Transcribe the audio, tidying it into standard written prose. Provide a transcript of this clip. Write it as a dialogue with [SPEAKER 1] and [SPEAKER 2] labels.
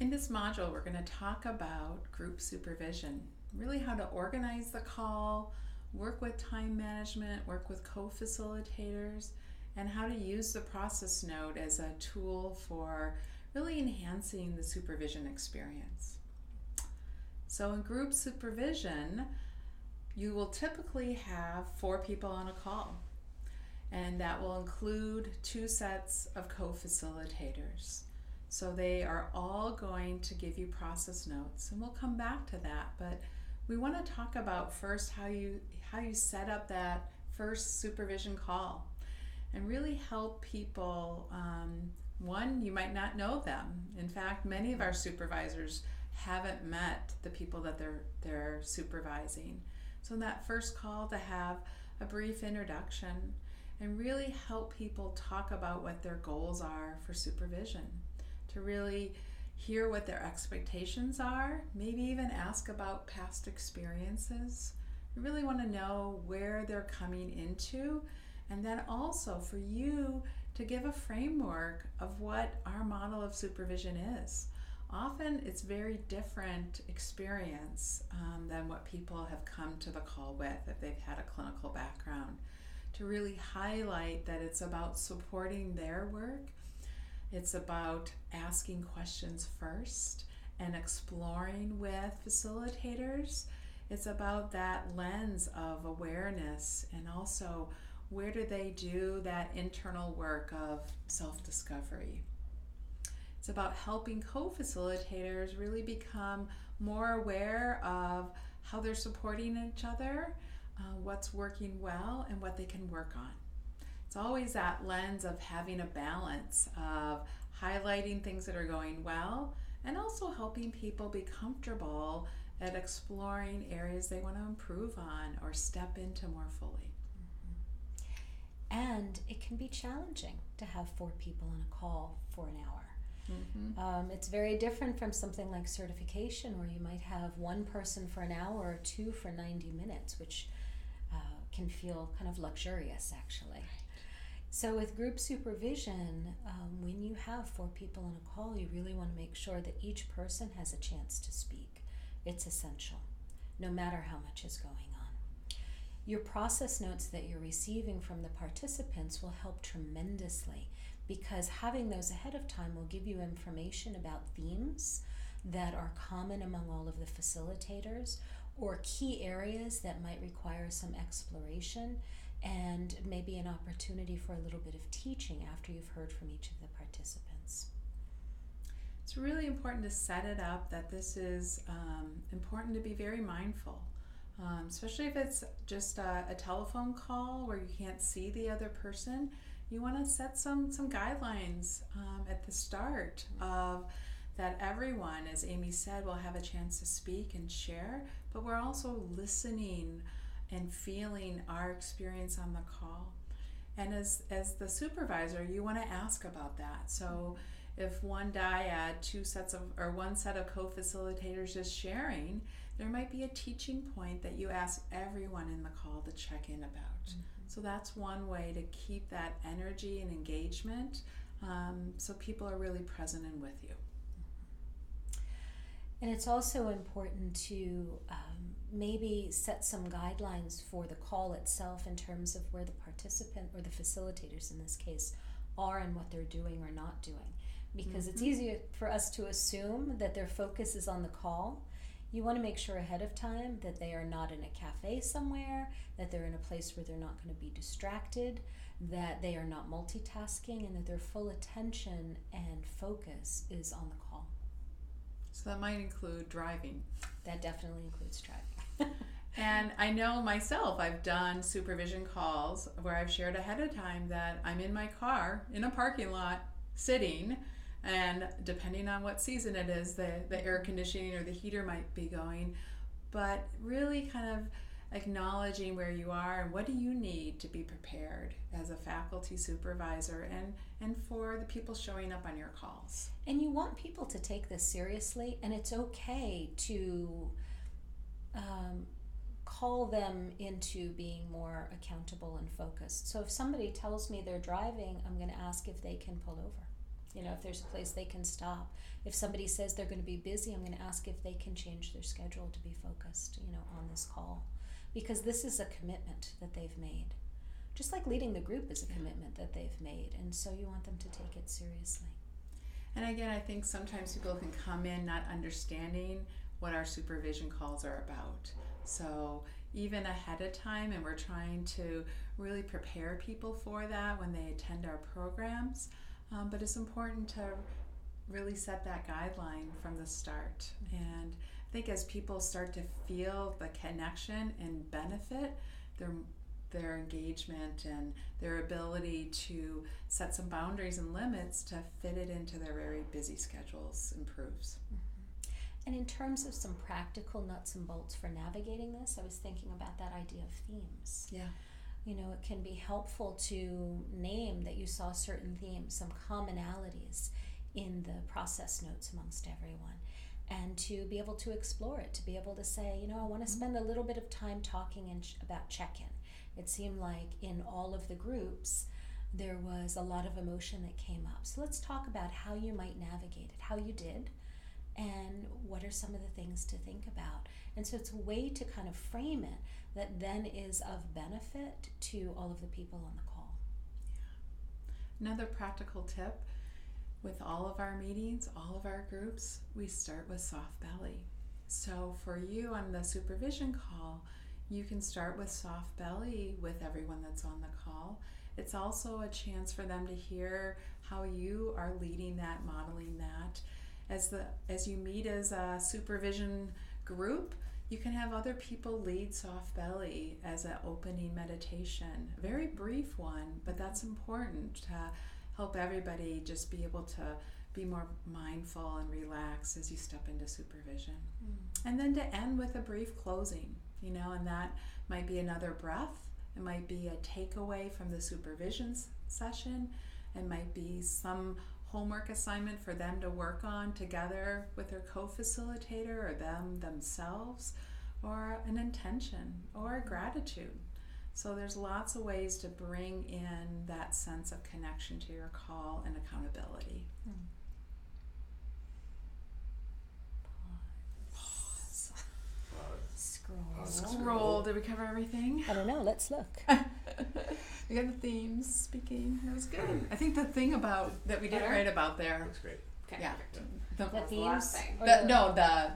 [SPEAKER 1] In this module, we're going to talk about group supervision, really how to organize the call, work with time management, work with co-facilitators, and how to use the process note as a tool for really enhancing the supervision experience. So in group supervision, you will typically have 4 people on a call, and that will include 2 sets of co-facilitators. So they are all going to give you process notes, and we'll come back to that, but we want to talk about first how you set up that first supervision call and really help people. One, you might not know them. In fact, many of our supervisors haven't met the people that they're supervising. So in that first call, to have a brief introduction and really help people talk about what their goals are for supervision, to really hear what their expectations are, maybe even ask about past experiences. You really want to know where they're coming into, and then also for you to give a framework of what our model of supervision is. Often it's very different experience than what people have come to the call with if they've had a clinical background, to really highlight that it's about supporting their work. It's about asking questions first and exploring with facilitators. It's about that lens of awareness, and also where do they do that internal work of self-discovery. It's about helping co-facilitators really become more aware of how they're supporting each other, what's working well, and what they can work on. It's always that lens of having a balance of highlighting things that are going well and also helping people be comfortable at exploring areas they want to improve on or step into more fully.
[SPEAKER 2] And it can be challenging to have 4 people on a call for an hour. It's very different from something like certification, where you might have 1 person for an hour or 2 for 90 minutes, which can feel kind of luxurious, actually. So with group supervision, when you have 4 people on a call, you really want to make sure that each person has a chance to speak. It's essential, no matter how much is going on. Your process notes that you're receiving from the participants will help tremendously, because having those ahead of time will give you information about themes that are common among all of the facilitators, or key areas that might require some exploration, and maybe an opportunity for a little bit of teaching after you've heard from each of the participants.
[SPEAKER 1] It's really important to set it up that this is important to be very mindful, especially if it's just a telephone call where you can't see the other person. You want to set some guidelines at the start of that everyone, as Amy said, will have a chance to speak and share, but we're also listening and feeling our experience on the call. And as the supervisor, you want to ask about that. So if one dyad, 2 sets of, or 1 set of co-facilitators is sharing, there might be a teaching point that you ask everyone in the call to check in about. So that's one way to keep that energy and engagement, so people are really present and with you.
[SPEAKER 2] And it's also important to maybe set some guidelines for the call itself in terms of where the participant, or the facilitators in this case, are and what they're doing or not doing. Because it's easier for us to assume that their focus is on the call. You want to make sure ahead of time that they are not in a cafe somewhere, that they're in a place where they're not going to be distracted, that they are not multitasking, and that their full attention and focus is on the call.
[SPEAKER 1] So that might include driving.
[SPEAKER 2] That definitely includes driving.
[SPEAKER 1] And I know myself, I've done supervision calls where I've shared ahead of time that I'm in my car in a parking lot sitting, and depending on what season it is, the air conditioning or the heater might be going, but really kind of acknowledging where you are and what do you need to be prepared as a faculty supervisor and for the people showing up on your calls.
[SPEAKER 2] And you want people to take this seriously, and it's okay to call them into being more accountable and focused. So if somebody tells me they're driving, I'm going to ask if they can pull over. You know, if there's a place they can stop. If somebody says they're going to be busy, I'm going to ask if they can change their schedule to be focused, you know, on this call. Because this is a commitment that they've made. Just like leading the group is a commitment that they've made. And so you want them to take it seriously.
[SPEAKER 1] And again, I think sometimes people can come in not understanding what our supervision calls are about. So even ahead of time, and we're trying to really prepare people for that when they attend our programs. But it's important to really set that guideline from the start. And I think as people start to feel the connection and benefit, their engagement and their ability to set some boundaries and limits to fit it into their very busy schedules improves.
[SPEAKER 2] And in terms of some practical nuts and bolts for navigating this, I was thinking about that idea of themes.
[SPEAKER 1] Yeah.
[SPEAKER 2] You know, it can be helpful to name that you saw certain themes, some commonalities in the process notes amongst everyone, and to be able to explore it, to be able to say, you know, I want to spend a little bit of time talking about check-in. It seemed like in all of the groups, there was a lot of emotion that came up. So let's talk about how you might navigate it, how you did, and what are some of the things to think about. And so it's a way to kind of frame it that then is of benefit to all of the people on the call.
[SPEAKER 1] Another practical tip, with all of our meetings, all of our groups, we start with soft belly. So for you on the supervision call, you can start with soft belly with everyone that's on the call. It's also a chance for them to hear how you are leading that, modeling that. As you meet as a supervision group, you can have other people lead soft belly as an opening meditation. A very brief one, but that's important to help everybody just be able to be more mindful and relax as you step into supervision. And then to end with a brief closing, you know, and that might be another breath. It might be a takeaway from the supervision session. It might be some homework assignment for them to work on together with their co-facilitator or themselves, or an intention or gratitude. So there's lots of ways to bring in that sense of connection to your call and accountability.
[SPEAKER 2] Pause. Scroll.
[SPEAKER 1] Scroll. Did we cover everything?
[SPEAKER 2] I don't know. Let's look.
[SPEAKER 1] We got the themes speaking. That was good. I think the thing about that we didn't write about there.
[SPEAKER 3] Looks great.
[SPEAKER 4] Okay.
[SPEAKER 1] Yeah.
[SPEAKER 4] Perfect.
[SPEAKER 1] The
[SPEAKER 2] The
[SPEAKER 4] That's the last
[SPEAKER 2] themes.
[SPEAKER 4] thing.
[SPEAKER 2] Or
[SPEAKER 1] the